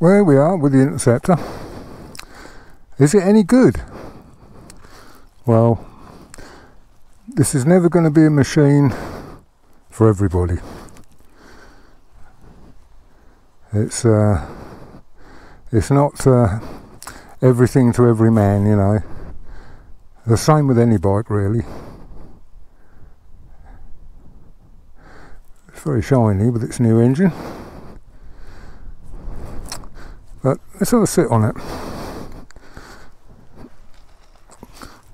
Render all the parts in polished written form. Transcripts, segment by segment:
Well, here we are with the Interceptor. Is it any good? Well, this is never going to be a machine for everybody. It's not everything to every man, you know. The same with any bike, really. It's very shiny with its new engine. But let's have a sit on it.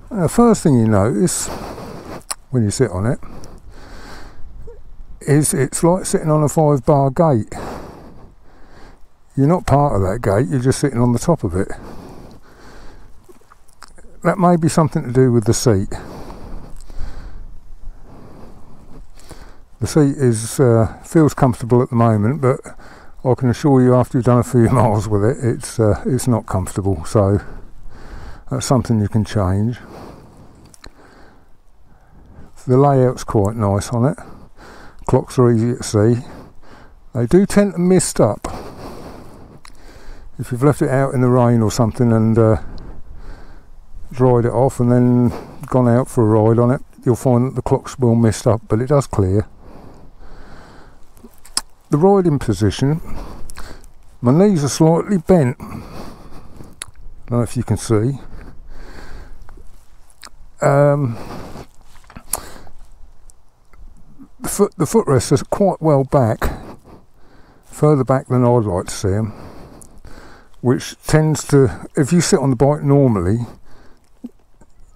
The first thing you notice when you sit on it is it's like sitting on a 5-bar gate. You're not part of that gate, you're just sitting on the top of it. That may be something to do with the seat. The seat is feels comfortable at the moment, but I can assure you after you've done a few miles with it, it's not comfortable, so that's something you can change. The layout's quite nice on it. Clocks are easy to see. They do tend to mist up. If you've left it out in the rain or something and dried it off and then gone out for a ride on it, you'll find that the clocks will mist up, but it does clear. The riding position, my knees are slightly bent. I don't know if you can see. The footrests are quite well back, further back than I'd like to see them, which tends to, if you sit on the bike normally,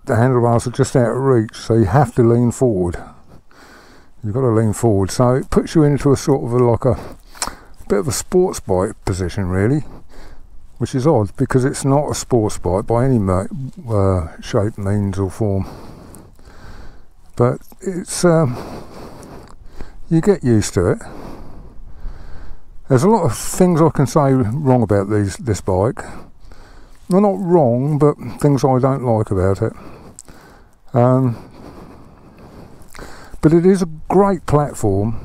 the handlebars are just out of reach, so you have to lean forward. You've got to lean forward, so it puts you into a sort of like a bit of a sports bike position, really, which is odd because it's not a sports bike by any shape, means or form. But it's you get used to it. There's a lot of things I can say wrong about this bike. Well, not wrong, but things I don't like about it. But it is a great platform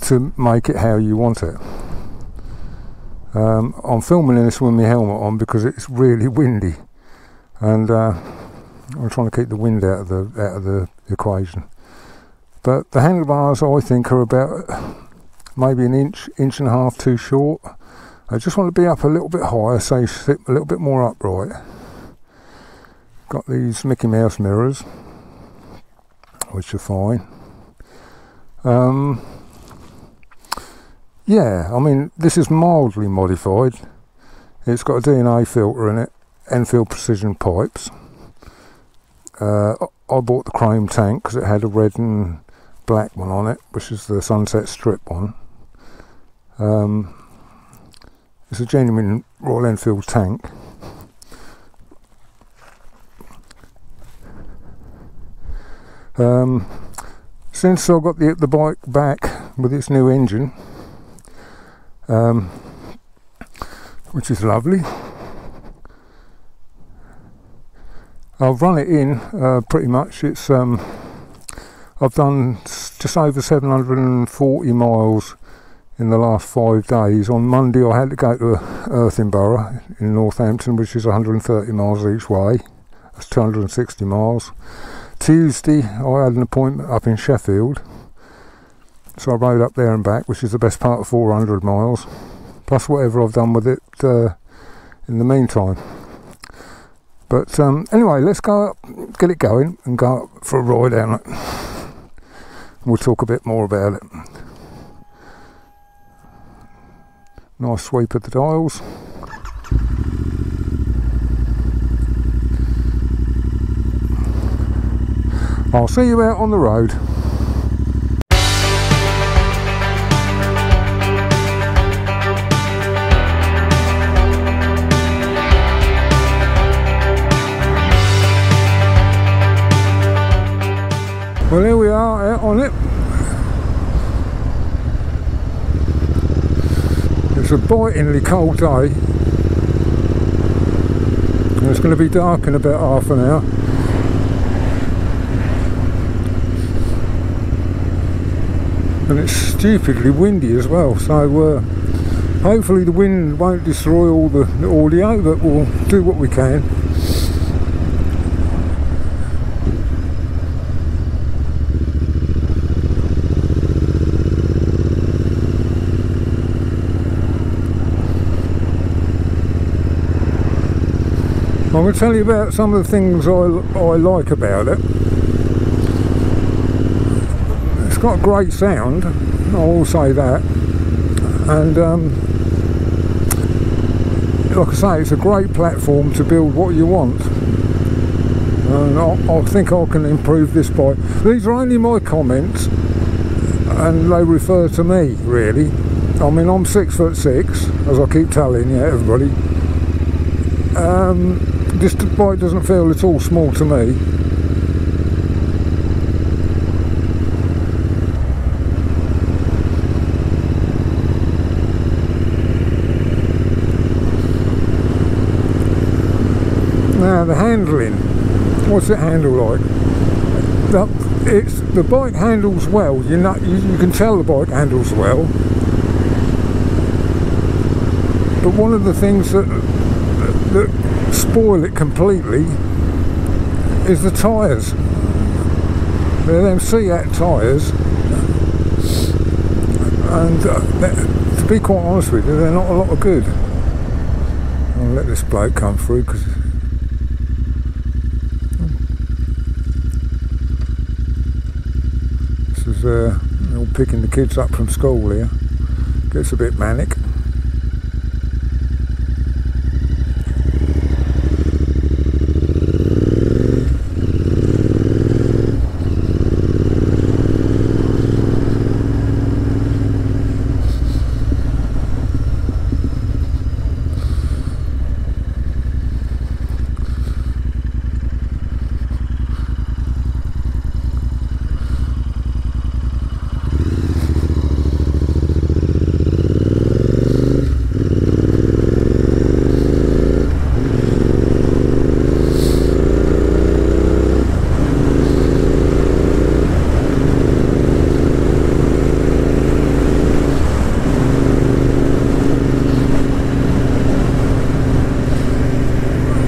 to make it how you want it. I'm filming this with my helmet on because it's really windy, and I'm trying to keep the wind out of the equation. But the handlebars, I think, are about maybe an inch and a half too short. I just want to be up a little bit higher, so you sit a little bit more upright. Got these Mickey Mouse mirrors, which are fine. Yeah, I mean, this is mildly modified. It's got a DNA filter in it, Enfield precision pipes. I bought the chrome tank because it had a red and black one on it, which is the Sunset Strip one. It's a genuine Royal Enfield tank. Since I got the bike back with its new engine, which is lovely, I've run it in pretty much. It's I've done just over 740 miles in the last 5 days. On Monday I had to go to Earthenborough in Northampton, which is 130 miles each way. That's 260 miles. Tuesday I had an appointment up in Sheffield, so I rode up there and back, which is the best part of 400 miles, plus whatever I've done with it in the meantime. But anyway, let's go up, get it going, and go up for a ride down it. We'll talk a bit more about it. Nice sweep of the dials. I'll see you out on the road. Well, here we are out on it. It's a bitingly cold day. And it's going to be dark in about half an hour. And it's stupidly windy as well, so Hopefully the wind won't destroy all the audio, but we'll do what we can. I'm going to tell you about some of the things I like about it. It's got a great sound, I will say that, and like I say, it's a great platform to build what you want, and I think I can improve this bike. These are only my comments, and they refer to me, really. I mean, I'm 6'6", as I keep telling you, everybody. This bike doesn't feel at all small to me. Now the handling, what's it handle like? The bike handles well. You know, you can tell the bike handles well. But one of the things that spoil it completely is the tyres. They're them Seat tyres, and to be quite honest with you, they're not a lot of good. I'll let this bloke come through, because this is all picking the kids up from school here. Gets a bit manic.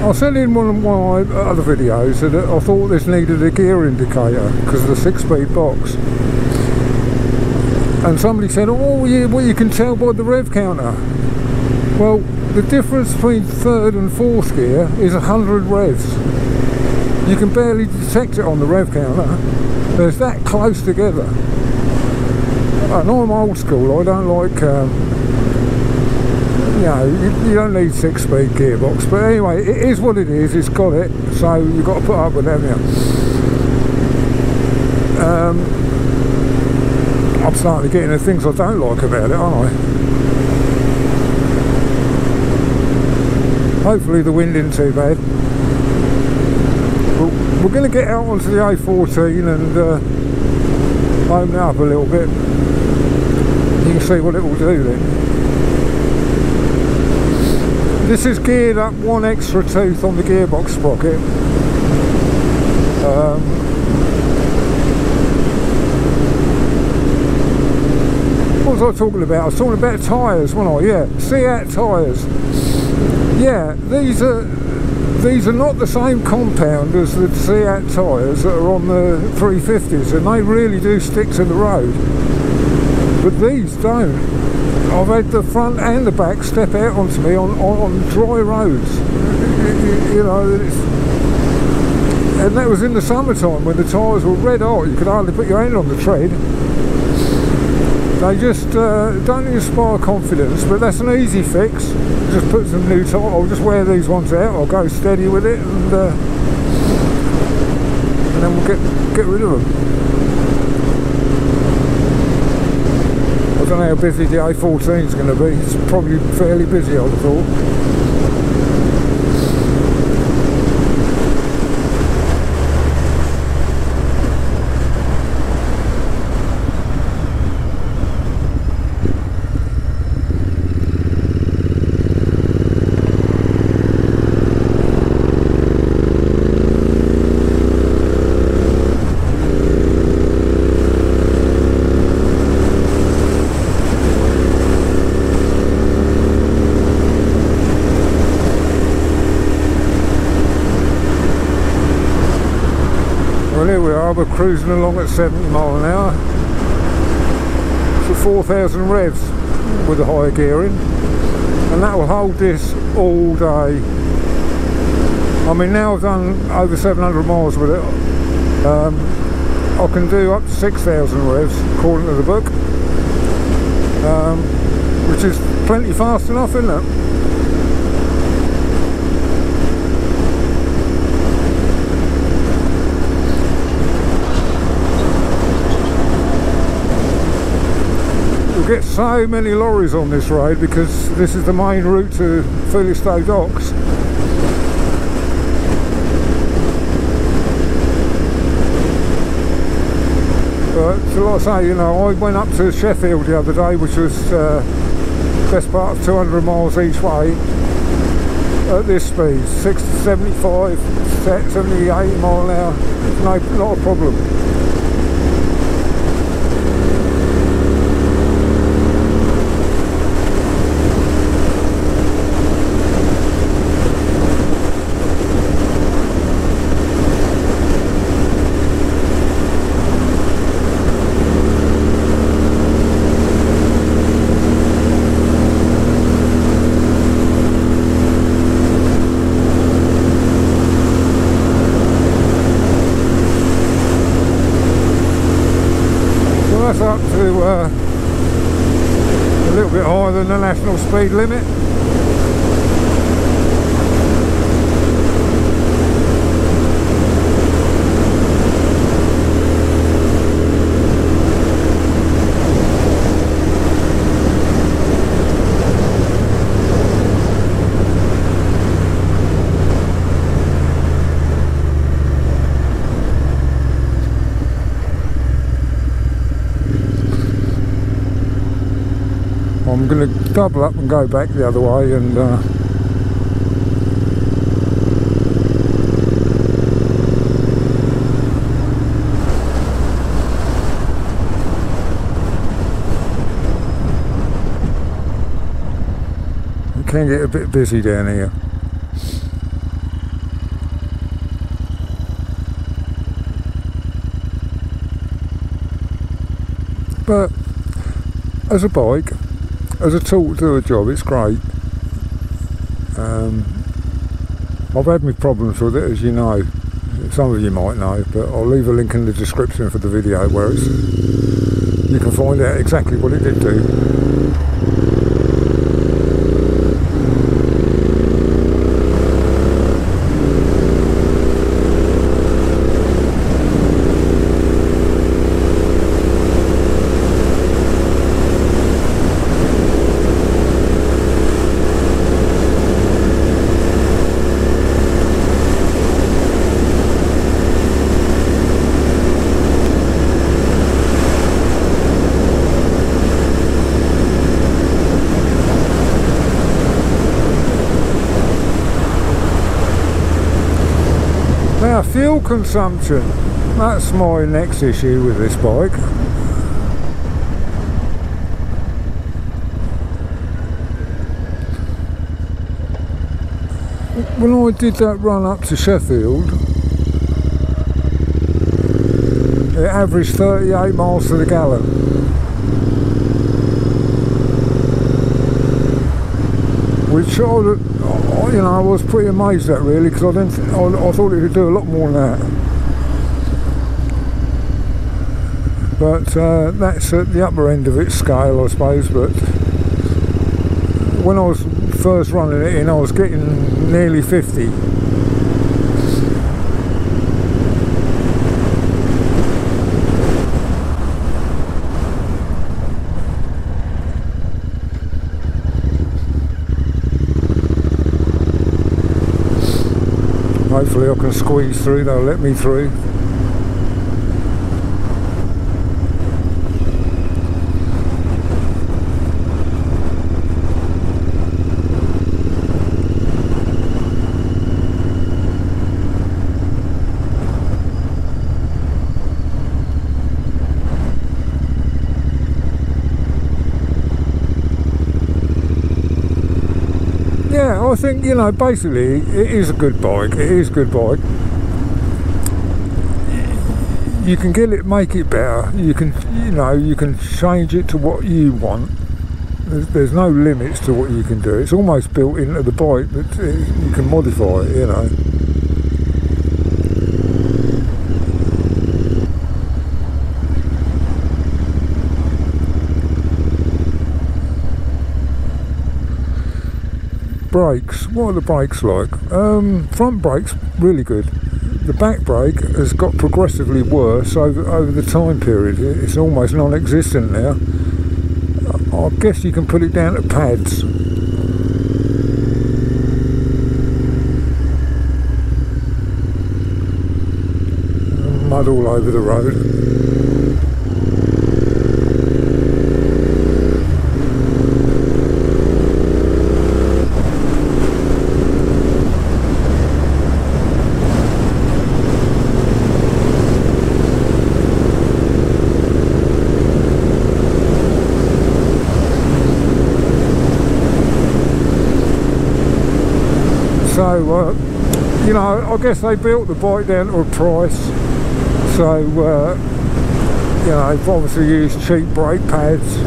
I said in one of my other videos that I thought this needed a gear indicator because of the 6-speed box, and somebody said, oh yeah, well you can tell by the rev counter. Well, the difference between third and fourth gear is 100 revs. You can barely detect it on the rev counter. They're that close together. And I'm old school, I don't like you know, you don't need 6-speed gearbox, but anyway, it is what it is. It's got it, so you've got to put up with it, haven't you? I'm starting to get into things I don't like about it, aren't I? Hopefully the wind isn't too bad. We're going to get out onto the A14 and open it up a little bit. You can see what it will do then. This is geared up one extra tooth on the gearbox sprocket. What was I talking about? I was talking about tyres, wasn't I? Yeah, Seat tyres. Yeah, these are not the same compound as the Seat tyres that are on the 350s, and they really do stick to the road. But these don't. I've had the front and the back step out onto me on dry roads. You know, and that was in the summertime when the tyres were red hot. You could hardly put your hand on the tread. They just don't inspire confidence, but that's an easy fix. Just put some new tyres. I'll just wear these ones out. I'll go steady with it, and then we'll get rid of them. I don't know how busy the A14 is going to be. It's probably fairly busy, I would have thought. rubber cruising along at 70 mile an hour for 4,000 revs with the higher gearing, and that will hold this all day. I mean, now I've done over 700 miles with it, I can do up to 6,000 revs according to the book, which is plenty fast enough, isn't it? You'll get so many lorries on this road because this is the main route to Felixstowe Docks. But like I say, you know, I went up to Sheffield the other day, which was best part of 200 miles each way at this speed, 75, 70, 80 mile an hour. No, not a problem. Up to a little bit higher than the national speed limit. I'm going to double up and go back the other way, and it can get a bit busy down here. But as a bike, as a tool to do a job, it's great. I've had my problems with it, as you know. Some of you might know, but I'll leave a link in the description for the video where you can find out exactly what it did do. Now, fuel consumption, that's my next issue with this bike. When I did that run up to Sheffield, it averaged 38 miles to the gallon. Which I was pretty amazed at, really, because I thought it would do a lot more than that. But that's at the upper end of its scale, I suppose. But when I was first running it in, I was getting nearly 50. Hopefully I can squeeze through, they'll let me through. Yeah, I think, you know, basically it is a good bike. It is a good bike. you can make it better. You can, you can change it to what you want. There's no limits to what you can do. It's almost built into the bike that you can modify it, Brakes. What are the brakes like? Front brakes, really good. The back brake has got progressively worse over the time period. It's almost non-existent now. I guess you can put it down to pads. Mud all over the road. So, I guess they built the bike down to a price. So, they've obviously used cheap brake pads.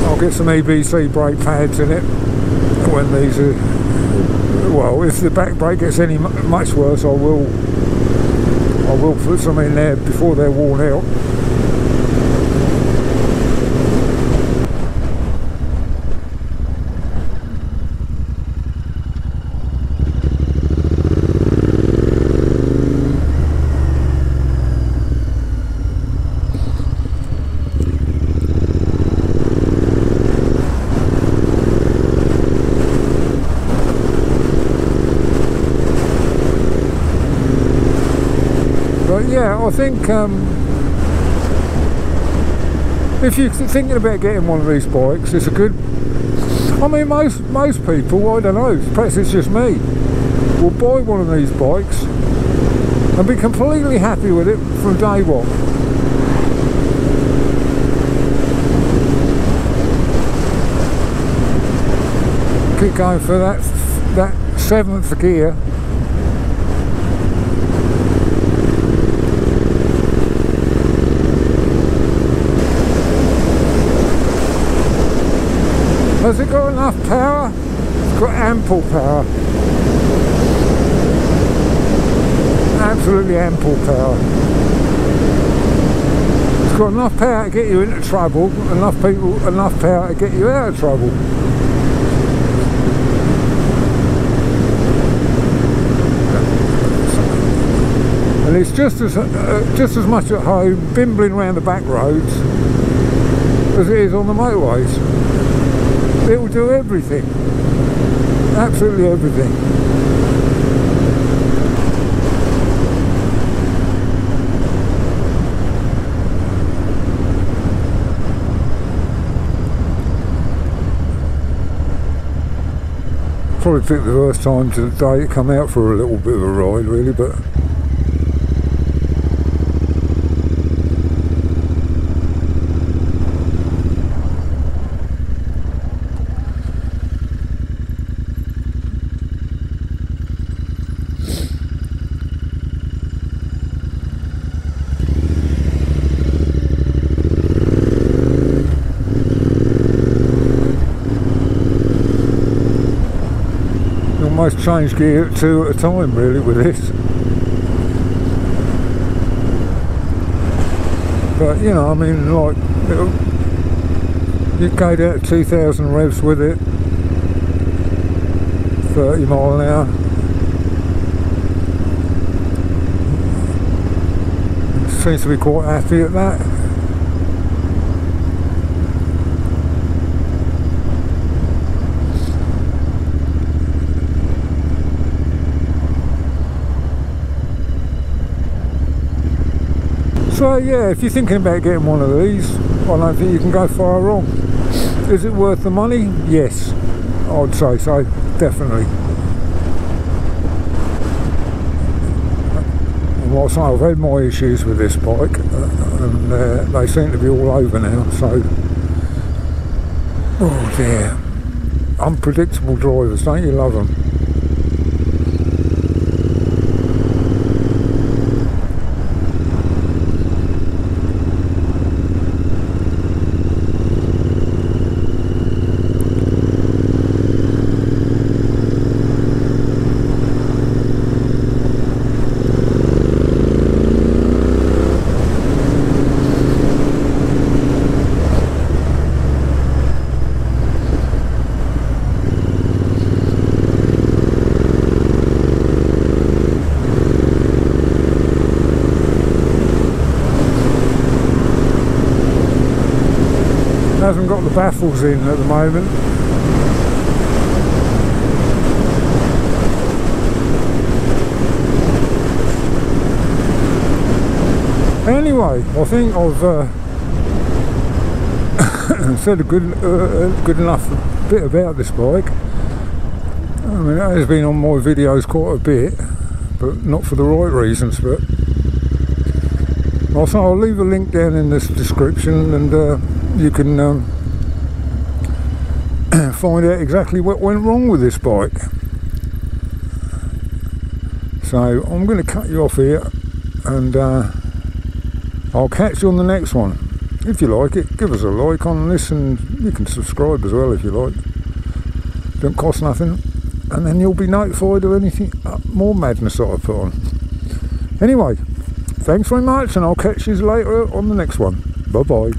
I'll get some EBC brake pads in it when these are, well, if the back brake gets any much worse, I will put some in there before they're worn out. Yeah, I think if you're thinking about getting one of these bikes, it's a good. I mean, most people, I don't know, perhaps it's just me, will buy one of these bikes and be completely happy with it from day one. Keep going for that 7th gear. Has it got enough power? It's got ample power. Absolutely ample power. It's got enough power to get you into trouble, enough power to get you out of trouble. And it's just as much at home bimbling around the back roads as it is on the motorways. It will do everything, absolutely everything. Probably picked the worst time to the day to come out for a little bit of a ride, really, but almost change gear 2 at a time really with this. But I mean, like, you go down to 2,000 revs with it, 30 mile an hour. Seems to be quite happy at that. So yeah, if you're thinking about getting one of these, I don't think you can go far wrong. Is it worth the money? Yes, I'd say so, definitely. And like I say, I've had my issues with this bike, and they seem to be all over now, so... Oh dear. Unpredictable drivers, don't you love them? hasn't got the baffles in at the moment. Anyway, I think I've said a good enough bit about this bike. I mean, it has been on my videos quite a bit, but not for the right reasons. But also, I'll leave a link down in this description, and you can find out exactly what went wrong with this bike. So I'm going to cut you off here, and I'll catch you on the next one. If you like it, give us a like on this, and you can subscribe as well if you like. Don't cost nothing, and then you'll be notified of anything more madness that I put on. Anyway, thanks very much, and I'll catch you later on the next one. Bye bye.